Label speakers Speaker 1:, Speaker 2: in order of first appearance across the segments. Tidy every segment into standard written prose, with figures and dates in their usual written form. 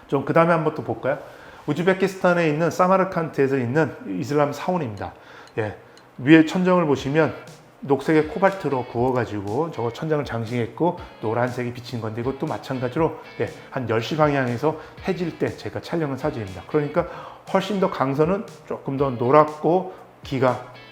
Speaker 1: 좀 그 다음에 한번 또 볼까요? 우즈베키스탄에 있는 사마르칸트에서 있는 이슬람 사원입니다. 예, 위에 천정을 보시면 녹색의 코발트로 구워가지고 저거 천장을 장식했고 노란색이 비친 건데 이것도 마찬가지로 한 10시 방향에서 해질 때 제가 촬영한 사진입니다. 그러니까 훨씬 더 강선은 조금 더 노랗고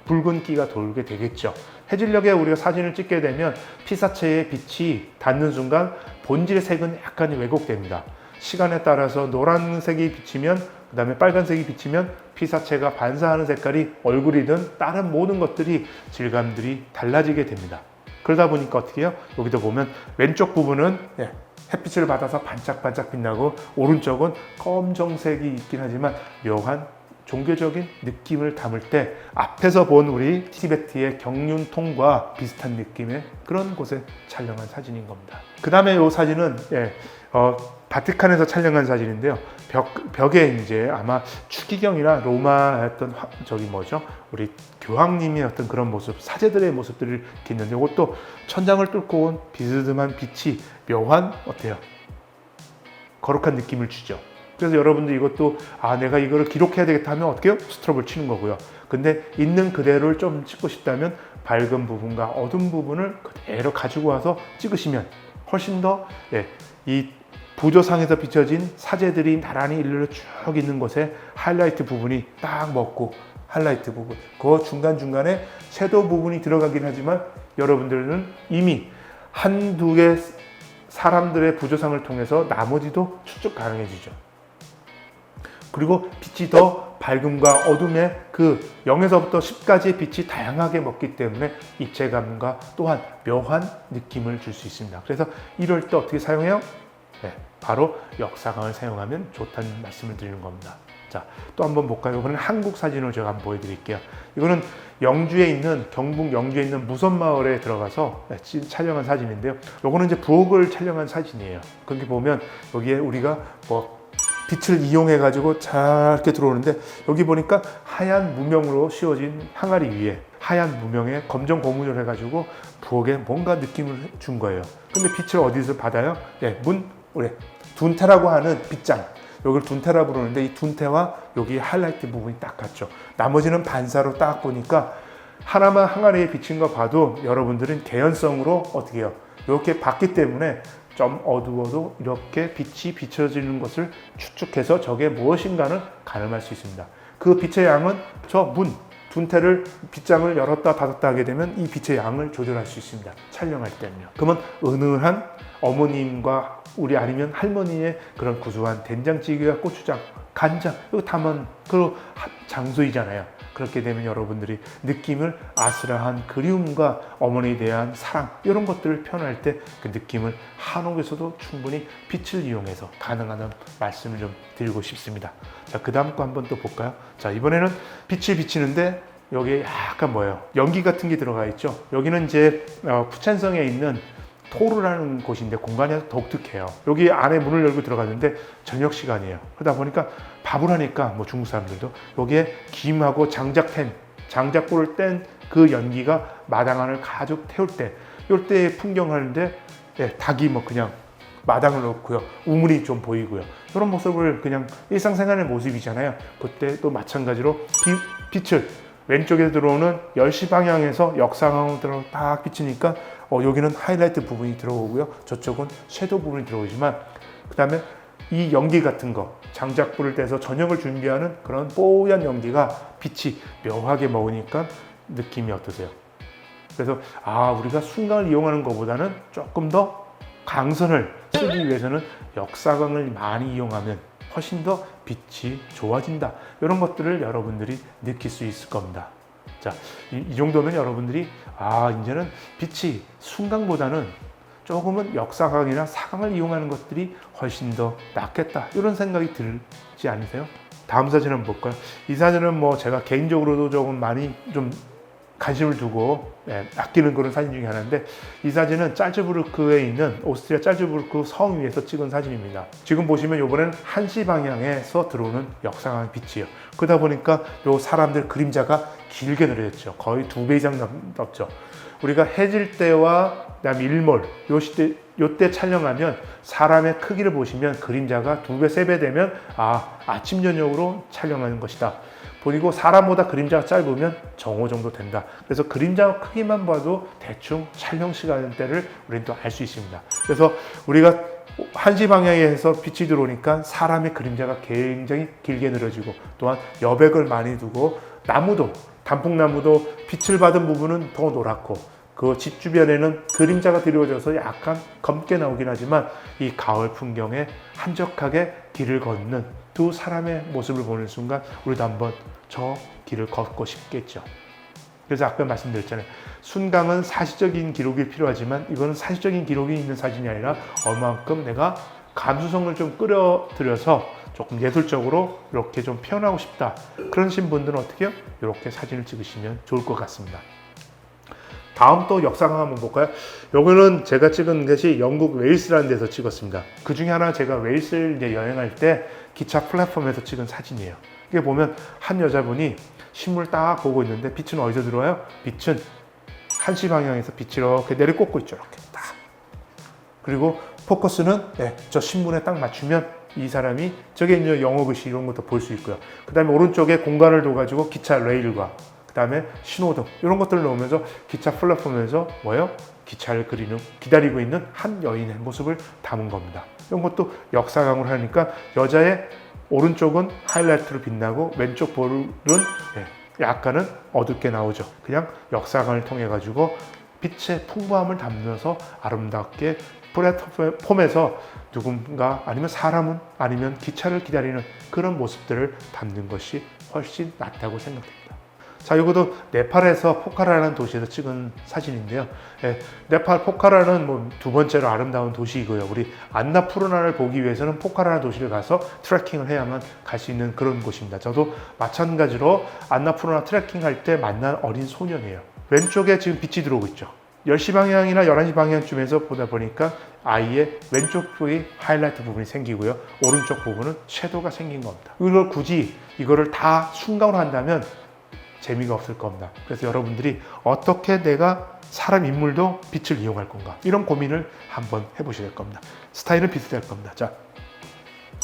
Speaker 1: 붉은 기가 돌게 되겠죠. 해질녘에 우리가 사진을 찍게 되면 피사체의 빛이 닿는 순간 본질의 색은 약간 왜곡됩니다. 시간에 따라서 노란색이 비치면 그 다음에 빨간색이 비치면 피사체가 반사하는 색깔이 얼굴이든 다른 모든 것들이 질감들이 달라지게 됩니다. 그러다 보니까 어떻게 해요? 여기도 보면 왼쪽 부분은 햇빛을 받아서 반짝반짝 빛나고 오른쪽은 검정색이 있긴 하지만 묘한 종교적인 느낌을 담을 때 앞에서 본 우리 티베트의 경륜통과 비슷한 느낌의 그런 곳에 촬영한 사진인 겁니다. 그 다음에 이 사진은 바티칸에서 촬영한 사진인데요. 벽에 이제 아마 추기경이나 로마 우리 교황님의 어떤 그런 모습, 사제들의 모습들을 이렇게 있는데 이것도 천장을 뚫고 온 비스듬한 빛이 묘한 거룩한 느낌을 주죠. 그래서 여러분들 이것도 내가 이거를 기록해야 되겠다 하면 어떻게 해요? 스톱을 치는 거고요. 근데 있는 그대로를 좀 찍고 싶다면 밝은 부분과 어두운 부분을 그대로 가지고 와서 찍으시면 훨씬 더 이 부조상에서 비춰진 사제들이 나란히 일렬로 쭉 있는 곳에 하이라이트 부분이 딱 먹고 하이라이트 부분, 그 중간중간에 섀도우 부분이 들어가긴 하지만 여러분들은 이미 한두 개 사람들의 부조상을 통해서 나머지도 추측 가능해지죠. 그리고 빛이 더 밝음과 어둠의 그 0에서부터 10까지의 빛이 다양하게 먹기 때문에 입체감과 또한 묘한 느낌을 줄 수 있습니다. 그래서 이럴 때 어떻게 사용해요? 바로 역사광을 사용하면 좋다는 말씀을 드리는 겁니다. 자, 또 한번 볼까요? 이번엔 한국 사진을 제가 한번 보여드릴게요. 이거는 영주에 있는 경북 영주에 있는 무선마을에 들어가서 촬영한 사진인데요. 요거는 이제 부엌을 촬영한 사진이에요. 거기 보면 여기에 우리가 빛을 이용해 가지고 잘 이렇게 들어오는데 여기 보니까 하얀 무명으로 씌워진 항아리 위에 하얀 무명에 검정 고무줄 해가지고 부엌에 뭔가 느낌을 준 거예요. 근데 빛을 어디서 받아요? 둔태라고 하는 빛장, 여기를 둔태라 부르는데 이 둔태와 여기 하이라이트 부분이 딱 같죠. 나머지는 반사로 딱 보니까 하나만 항아리에 비친 거 봐도 여러분들은 개연성으로 어떻게 해요? 이렇게 봤기 때문에 좀 어두워도 이렇게 빛이 비춰지는 것을 추측해서 저게 무엇인가는 가늠할 수 있습니다. 그 빛의 양은 둔태를 빗장을 열었다 닫았다 하게 되면 이 빛의 양을 조절할 수 있습니다. 촬영할 때는요. 그러면 은은한 어머님과 우리 아니면 할머니의 그런 구수한 된장찌개와 고추장, 간장 이거 담은 그 장소이잖아요. 그렇게 되면 여러분들이 느낌을 아슬아한 그리움과 어머니에 대한 사랑 이런 것들을 표현할 때 그 느낌을 한옥에서도 충분히 빛을 이용해서 가능하다는 말씀을 좀 드리고 싶습니다. 자, 그 다음 거 한번 또 볼까요? 자, 이번에는 빛을 비치는데 여기에 약간 연기 같은 게 들어가 있죠. 여기는 이제 푸첸성에 있는 토르라는 곳인데 공간이 아주 독특해요. 여기 안에 문을 열고 들어갔는데 저녁 시간이에요. 그러다 보니까 밥을 하니까 중국 사람들도 여기에 김하고 장작불을 뗀 그 연기가 마당 안을 가득 태울 때 이때 풍경하는데 닭이 그냥 마당을 놓고요. 우물이 좀 보이고요. 이런 모습을 그냥 일상생활의 모습이잖아요. 그때 또 마찬가지로 빛을 왼쪽에 들어오는 10시 방향에서 역상으로 딱 비치니까 여기는 하이라이트 부분이 들어오고요. 저쪽은 섀도우 부분이 들어오지만 그 다음에 이 연기 같은 거 장작불을 떼서 저녁을 준비하는 그런 뽀얀 연기가 빛이 묘하게 먹으니까 느낌이 어떠세요? 그래서 우리가 순간을 이용하는 것보다는 조금 더 강선을 쓰기 위해서는 역사광을 많이 이용하면 훨씬 더 빛이 좋아진다. 이런 것들을 여러분들이 느낄 수 있을 겁니다. 자, 이 정도면 여러분들이 이제는 빛이 순간보다는 조금은 역사광이나 사광을 이용하는 것들이 훨씬 더 낫겠다. 이런 생각이 들지 않으세요? 다음 사진 한번 볼까요? 이 사진은 제가 개인적으로도 조금 많이 좀 관심을 두고 아끼는 그런 사진 중에 하나인데, 이 사진은 짤즈부르크에 있는 오스트리아 짤즈부르크 성 위에서 찍은 사진입니다. 지금 보시면 이번에는 1시 방향에서 들어오는 역상한 빛이에요. 그러다 보니까 요 사람들 그림자가 길게 늘어졌죠. 거의 2배 이상 넘죠. 우리가 해질 때와 그다음에 일몰 요때 촬영하면 사람의 크기를 보시면 그림자가 2배, 3배 되면 아침 저녁으로 촬영하는 것이다. 그리고 사람보다 그림자가 짧으면 정오 정도 된다. 그래서 그림자 크기만 봐도 대충 촬영 시간대를 우리는 또 알 수 있습니다. 그래서 우리가 1시 방향에서 빛이 들어오니까 사람의 그림자가 굉장히 길게 늘어지고, 또한 여백을 많이 두고, 나무도 단풍나무도 빛을 받은 부분은 더 노랗고, 그 집 주변에는 그림자가 드리워져서 약간 검게 나오긴 하지만 이 가을 풍경에 한적하게 길을 걷는 두 사람의 모습을 보는 순간 우리도 한번 저 길을 걷고 싶겠죠. 그래서 아까 말씀드렸잖아요. 순강은 사실적인 기록이 필요하지만 이거는 사실적인 기록이 있는 사진이 아니라 얼마만큼 내가 감수성을 좀 끌어들여서 조금 예술적으로 이렇게 좀 표현하고 싶다. 그러신 분들은 어떻게 해요? 이렇게 사진을 찍으시면 좋을 것 같습니다. 다음 또 역사강 한번 볼까요? 요거는 제가 찍은 것이 영국 웨일스라는 데서 찍었습니다. 그 중에 하나 제가 웨일스를 이제 여행할 때 기차 플랫폼에서 찍은 사진이에요. 이게 보면 한 여자분이 신문을 딱 보고 있는데 빛은 어디서 들어와요? 빛은 1시 방향에서 빛이 이렇게 내리꽂고 있죠. 이렇게 딱. 그리고 포커스는 저 신문에 딱 맞추면 이 사람이 저게 이제 영어 글씨 이런 것도 볼 수 있고요. 그 다음에 오른쪽에 공간을 둬가지고 기차 레일과 그 다음에 신호등 이런 것들을 넣으면서 기차 플랫폼에서 기차를 기다리고 있는 한 여인의 모습을 담은 겁니다. 이런 것도 역사강으로 하니까 여자의 오른쪽은 하이라이트로 빛나고 왼쪽 볼은 약간은 어둡게 나오죠. 그냥 역사강을 통해 가지고 빛의 풍부함을 담으면서 아름답게 플랫폼에서 누군가 아니면 사람은 아니면 기차를 기다리는 그런 모습들을 담는 것이 훨씬 낫다고 생각됩니다. 자, 이것도 네팔에서 포카라라는 도시에서 찍은 사진인데요. 네팔 포카라는 두 번째로 아름다운 도시이고요. 우리 안나푸르나를 보기 위해서는 포카라라는 도시를 가서 트레킹을 해야만 갈 수 있는 그런 곳입니다. 저도 마찬가지로 안나푸르나 트레킹할 때 만난 어린 소년이에요. 왼쪽에 지금 빛이 들어오고 있죠. 10시 방향이나 11시 방향쯤에서 보다 보니까 아이의 왼쪽 부위 하이라이트 부분이 생기고요. 오른쪽 부분은 섀도우가 생긴 겁니다. 이걸 굳이 이거를 다 순간으로 한다면 재미가 없을 겁니다. 그래서 여러분들이 어떻게 내가 사람 인물도 빛을 이용할 건가, 이런 고민을 한번 해보셔야 될 겁니다. 스타일은 비슷할 겁니다. 자,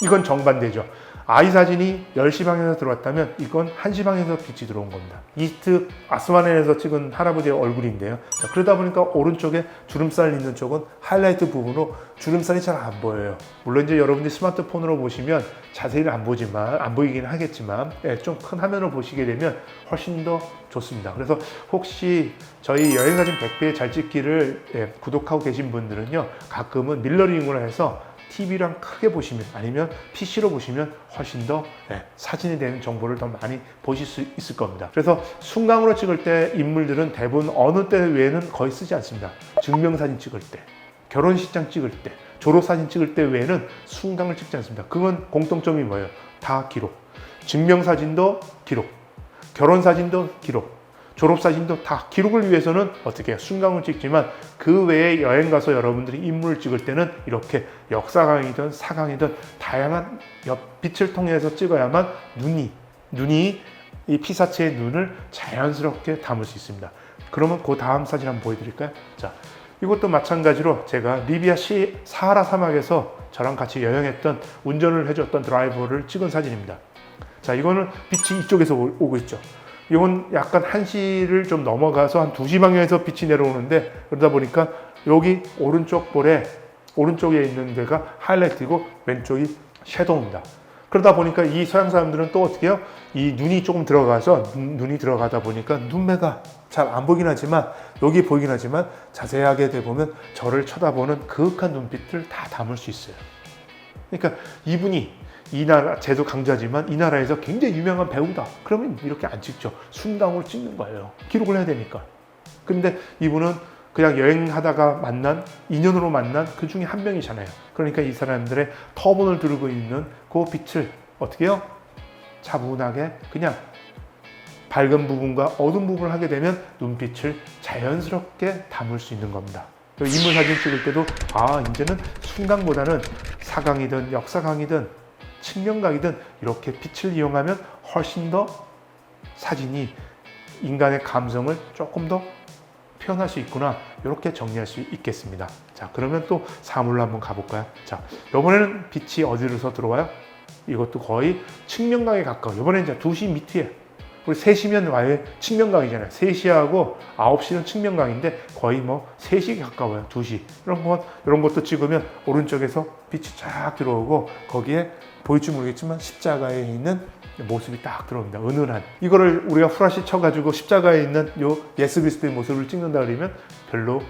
Speaker 1: 이건 정반대죠. 아이 사진이 10시 방향에서 들어왔다면 이건 1시 방향에서 빛이 들어온 겁니다. 이스트 아스만에서 찍은 할아버지의 얼굴인데요. 자, 그러다 보니까 오른쪽에 주름살 있는 쪽은 하이라이트 부분으로 주름살이 잘 안 보여요. 물론 이제 여러분들이 스마트폰으로 보시면 자세히는 안 보이긴 하겠지만 좀 큰 화면으로 보시게 되면 훨씬 더 좋습니다. 그래서 혹시 저희 여행사진 100배 잘 찍기를 구독하고 계신 분들은요, 가끔은 밀러링으로 해서 TV랑 크게 보시면 아니면 PC로 보시면 훨씬 더 사진에 대한 정보를 더 많이 보실 수 있을 겁니다. 그래서 순강으로 찍을 때 인물들은 대부분 어느 때 외에는 거의 쓰지 않습니다. 증명사진 찍을 때, 결혼식장 찍을 때, 졸업사진 찍을 때 외에는 순강을 찍지 않습니다. 그건 공통점이 뭐예요? 다 기록. 증명사진도 기록, 결혼사진도 기록, 졸업사진도 다 기록을 위해서는 어떻게 해요? 순강을 찍지만 그 외에 여행 가서 여러분들이 인물을 찍을 때는 이렇게 역사강이든 사강이든 다양한 빛을 통해서 찍어야만 눈이 이 피사체의 눈을 자연스럽게 담을 수 있습니다. 그러면 그 다음 사진 한번 보여드릴까요? 자, 이것도 마찬가지로 제가 리비아 사하라 사막에서 저랑 같이 여행했던 운전을 해줬던 드라이버를 찍은 사진입니다. 자, 이거는 빛이 이쪽에서 오고 있죠. 이건 약간 1시를 좀 넘어가서 한 2시 방향에서 빛이 내려오는데, 그러다 보니까 여기 오른쪽 볼에 오른쪽에 있는 데가 하이라이트이고 왼쪽이 섀도우입니다. 그러다 보니까 이 서양 사람들은 또 어떻게 해요? 이 눈이 조금 들어가서 눈이 들어가다 보니까 눈매가 잘 안 보이긴 하지만 여기 보이긴 하지만 자세하게 보면 저를 쳐다보는 그윽한 눈빛을 다 담을 수 있어요. 그러니까 이분이 이 나라 제도 강자지만 이 나라에서 굉장히 유명한 배우다. 그러면 이렇게 안 찍죠. 순강으로 찍는 거예요. 기록을 해야 되니까. 근데 이분은 그냥 여행하다가 인연으로 만난 그 중에 한 명이잖아요. 그러니까 이 사람들의 터본을 들고 있는 그 빛을 어떻게 해요? 차분하게 그냥 밝은 부분과 어두운 부분을 하게 되면 눈빛을 자연스럽게 담을 수 있는 겁니다. 인물 사진 찍을 때도 이제는 순강보다는 사강이든 역사강이든 측면강이든 이렇게 빛을 이용하면 훨씬 더 사진이 인간의 감성을 조금 더 표현할 수 있구나, 이렇게 정리할 수 있겠습니다. 자, 그러면 또 사물로 한번 가볼까요? 자, 이번에는 빛이 어디로서 들어와요? 이것도 거의 측면강에 가까워. 이번에는 이제 2시 밑에, 우리 3시면 아예 측면강이잖아요. 3시하고 9시는 측면강인데 거의 뭐 3시에 가까워요. 2시. 이런 것도 찍으면 오른쪽에서 빛이 쫙 들어오고 거기에 보일지 모르겠지만 십자가에 있는 모습이 딱 들어옵니다. 은은한. 이거를 우리가 후라시 쳐가지고 십자가에 있는 요 예수 그리스도의 모습을 찍는다 그러면 별로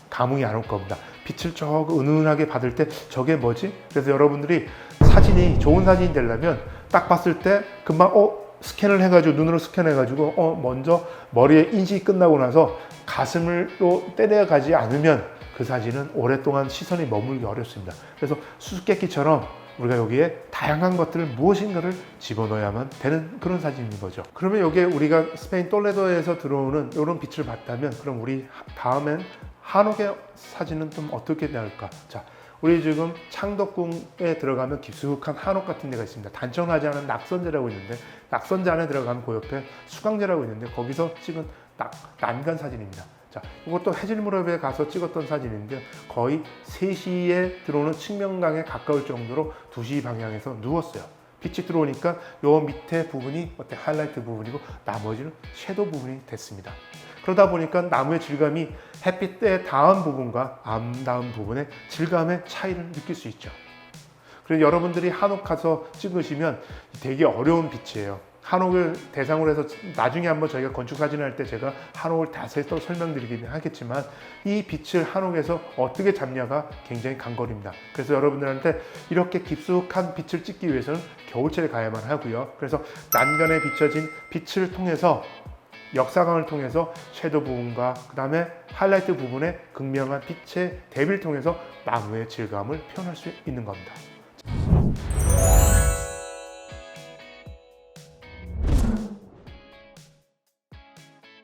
Speaker 1: 감흥이 안 올 겁니다. 빛을 저 은은하게 받을 때 저게 뭐지? 그래서 여러분들이 사진이 좋은 사진이 되려면 딱 봤을 때 금방 스캔을 해가지고 눈으로 스캔해가지고 먼저 머리에 인식이 끝나고 나서 가슴으로 때려가지 않으면 그 사진은 오랫동안 시선이 머물기 어렵습니다. 그래서 수수께끼처럼 우리가 여기에 다양한 것들을 무엇인가를 집어넣어야만 되는 그런 사진인 거죠. 그러면 여기에 우리가 스페인 톨레도에서 들어오는 이런 빛을 봤다면 그럼 우리 다음엔 한옥의 사진은 좀 어떻게 나올까? 자, 우리 지금 창덕궁에 들어가면 깊숙한 한옥 같은 데가 있습니다. 단청하지 않은 낙선제라고 있는데 낙선제 안에 들어가면 그 옆에 수강제라고 있는데 거기서 찍은 난간 사진입니다. 자, 이것도 해질무렵에 가서 찍었던 사진인데 거의 3시에 들어오는 측면강에 가까울 정도로 2시 방향에서 누웠어요. 빛이 들어오니까 요 밑에 부분이 하이라이트 부분이고 나머지는 섀도우 부분이 됐습니다. 그러다 보니까 나무의 질감이 햇빛에 닿은 부분과 안 닿은 부분의 질감의 차이를 느낄 수 있죠. 그래서 여러분들이 한옥 가서 찍으시면 되게 어려운 빛이에요. 한옥을 대상으로 해서 나중에 한번 저희가 건축 사진을 할 때 제가 한옥을 자세히 또 설명드리긴 하겠지만 이 빛을 한옥에서 어떻게 잡냐가 굉장히 관건입니다. 그래서 여러분들한테 이렇게 깊숙한 빛을 찍기 위해서는 겨울철에 가야만 하고요. 그래서 난간에 비춰진 빛을 통해서 역사강을 통해서 섀도우 부분과 그 다음에 하이라이트 부분의 극명한 빛의 대비를 통해서 나무의 질감을 표현할 수 있는 겁니다.